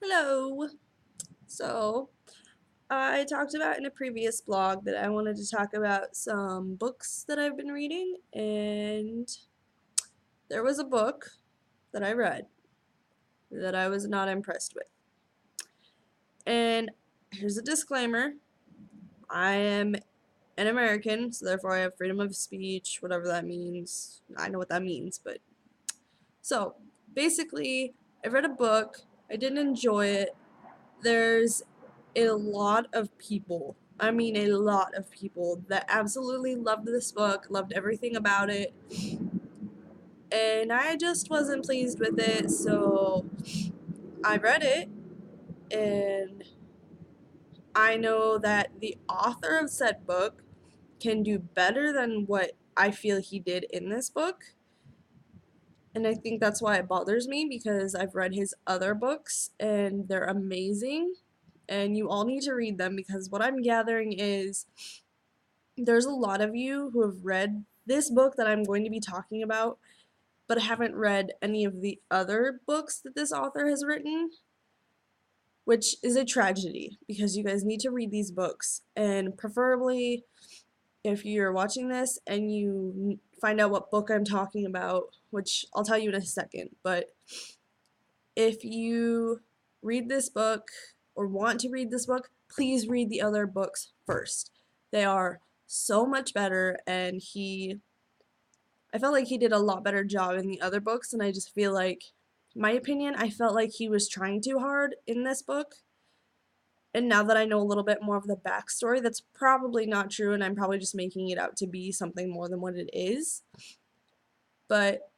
Hello. So, I talked about in a previous blog that I wanted to talk about some books that I've been reading, and there was a book that I read that I was not impressed with. And here's a disclaimer. I am an American, so therefore I have freedom of speech, whatever that means. I know what that means, but so basically, I read a book, I didn't enjoy it. There's a lot of people, I mean a lot of people, that absolutely loved this book, loved everything about it, and I just wasn't pleased with it, so I read it, and I know that the author of said book can do better than what I feel he did in this book. And I think that's why it bothers me because I've read his other books and they're amazing. And you all need to read them because what I'm gathering is there's a lot of you who have read this book that I'm going to be talking about, but haven't read any of the other books that this author has written, which is a tragedy because you guys need to read these books. And preferably, if you're watching this and you find out what book I'm talking about, which I'll tell you in a second, but if you read this book or want to read this book, please read the other books first. They are so much better, and I felt like he did a lot better job in the other books, and I just feel like, my opinion, I felt like he was trying too hard in this book. And now that I know a little bit more of the backstory, that's probably not true, and I'm probably just making it out to be something more than what it is. But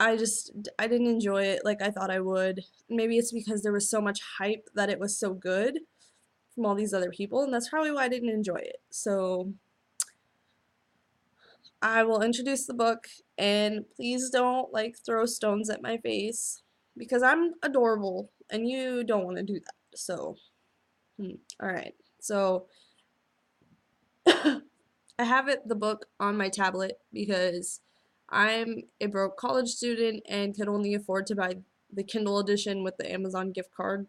I didn't enjoy it like I thought I would. Maybe it's because there was so much hype that it was so good from all these other people, and that's probably why I didn't enjoy it. So I will introduce the book, and please don't like throw stones at my face because I'm adorable and you don't want to do that. So, all right. So I have the book on my tablet because I'm a broke college student and could only afford to buy the Kindle edition with the Amazon gift card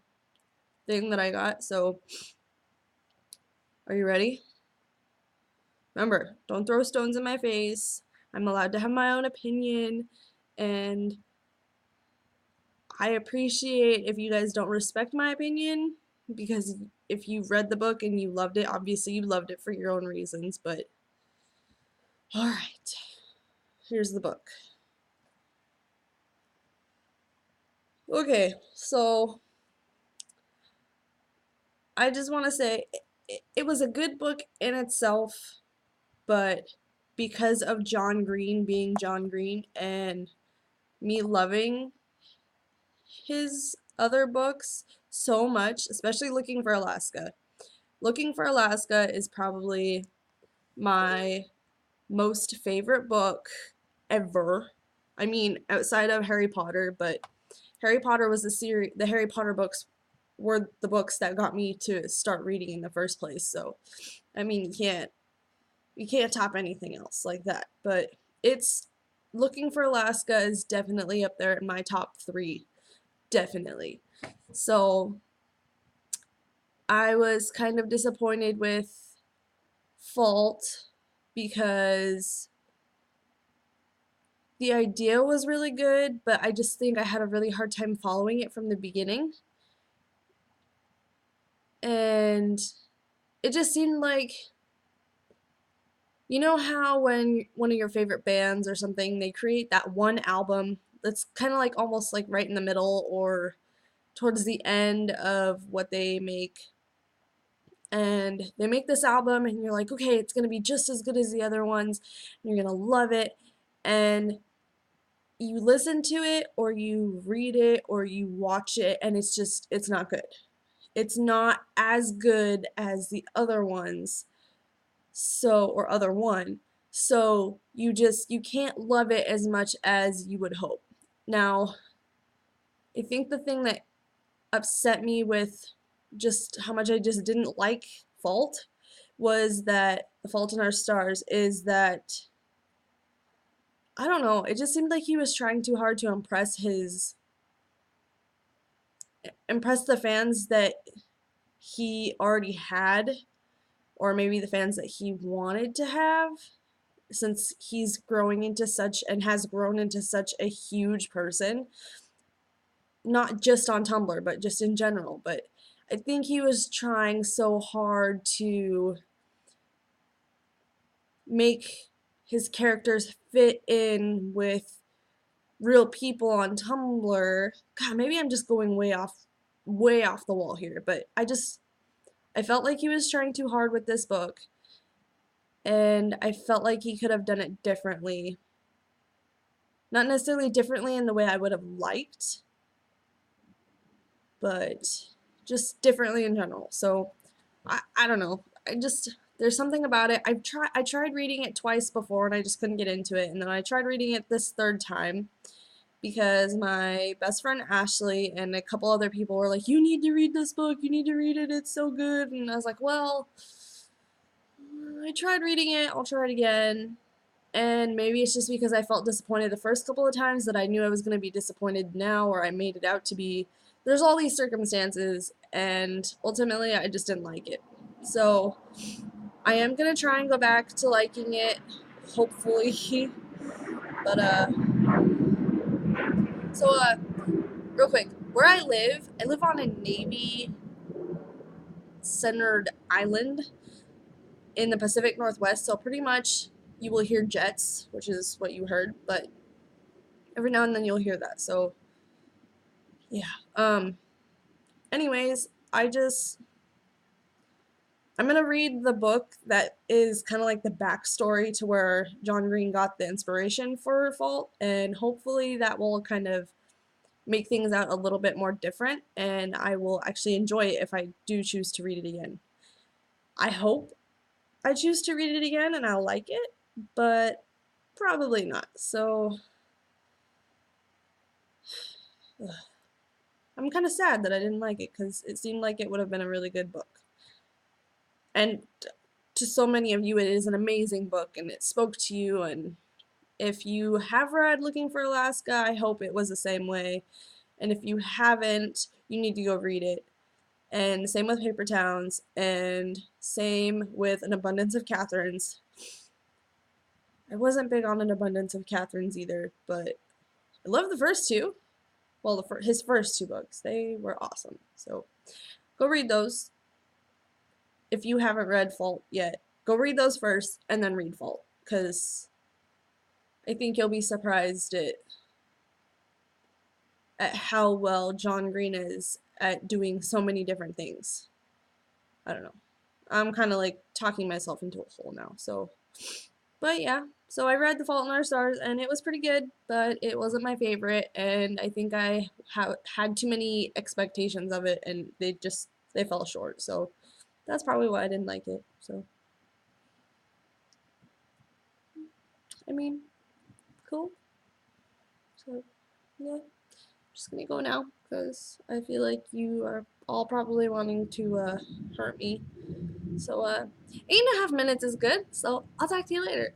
thing that I got. So, are you ready? Remember, don't throw stones in my face. I'm allowed to have my own opinion, and I appreciate if you guys don't respect my opinion because if you read the book and you loved it, obviously you loved it for your own reasons, but all right. Here's the book. Okay, so I just want to say it was a good book in itself, but because of John Green being John Green and me loving his other books so much, especially Looking for Alaska. Looking for Alaska is probably my most favorite book ever. I mean, outside of Harry Potter, but Harry Potter was the Harry Potter books were the books that got me to start reading in the first place. So, I mean, you can't top anything else like that. But it's Looking for Alaska is definitely up there in my top 3, definitely. So, I was kind of disappointed with Fault because the idea was really good, but I just think I had a really hard time following it from the beginning. And it just seemed like, you know how when one of your favorite bands or something, they create that one album that's kind of like almost like right in the middle or towards the end of what they make. And they make this album and you're like, okay, it's going to be just as good as the other ones. And you're going to love it. And you listen to it or you read it or you watch it and it's not good. It's not as good as the other ones. So or other one. So you can't love it as much as you would hope. Now, I think the thing that upset me with just how much I just didn't like Fault was that The Fault in Our Stars is that I don't know, it just seemed like he was trying too hard to impress his impress the fans that he already had, or maybe the fans that he wanted to have, since he's growing into such and has grown into such a huge person, not just on Tumblr, but just in general. But I think he was trying so hard to make his characters fit in with real people on Tumblr. God, maybe I'm just going way off the wall here, but I felt like he was trying too hard with this book, and I felt like he could have done it differently. Not necessarily differently in the way I would have liked, but just differently in general. So I don't know. There's something about it. I tried reading it twice before and I just couldn't get into it. And then I tried reading it this third time because my best friend Ashley and a couple other people were like, "You need to read this book. You need to read it. It's so good." And I was like, "Well, I tried reading it. I'll try it again." And maybe it's just because I felt disappointed the first couple of times that I knew I was going to be disappointed now, or I made it out to be. There's all these circumstances, and ultimately I just didn't like it. So I am going to try and go back to liking it, hopefully. But, so, real quick, where I live on a Navy-centered island in the Pacific Northwest, so pretty much you will hear jets, which is what you heard, but every now and then you'll hear that, so yeah. Anyways, I'm gonna read the book that is kind of like the backstory to where John Green got the inspiration for Fault, and hopefully that will kind of make things out a little bit more different, and I will actually enjoy it if I do choose to read it again. I hope I choose to read it again and I'll like it, but probably not. So ugh, I'm kind of sad that I didn't like it because it seemed like it would have been a really good book. And to so many of you, it is an amazing book and it spoke to you. And if you have read Looking for Alaska, I hope it was the same way. And if you haven't, you need to go read it. And same with Paper Towns, and same with An Abundance of Catherines. I wasn't big on An Abundance of Catherines either, but I love the first two. Well, his first two books. They were awesome. So go read those. If you haven't read Fault yet, go read those first and then read Fault, because I think you'll be surprised at how well John Green is at doing so many different things. I don't know. I'm kind of like talking myself into a hole now. So, but yeah. So I read The Fault in Our Stars and it was pretty good, but it wasn't my favorite, and I think I had too many expectations of it and they fell short. So that's probably why I didn't like it. So I mean, cool. So yeah, just gonna go now because I feel like you are all probably wanting to hurt me. So 8.5 minutes is good. So I'll talk to you later.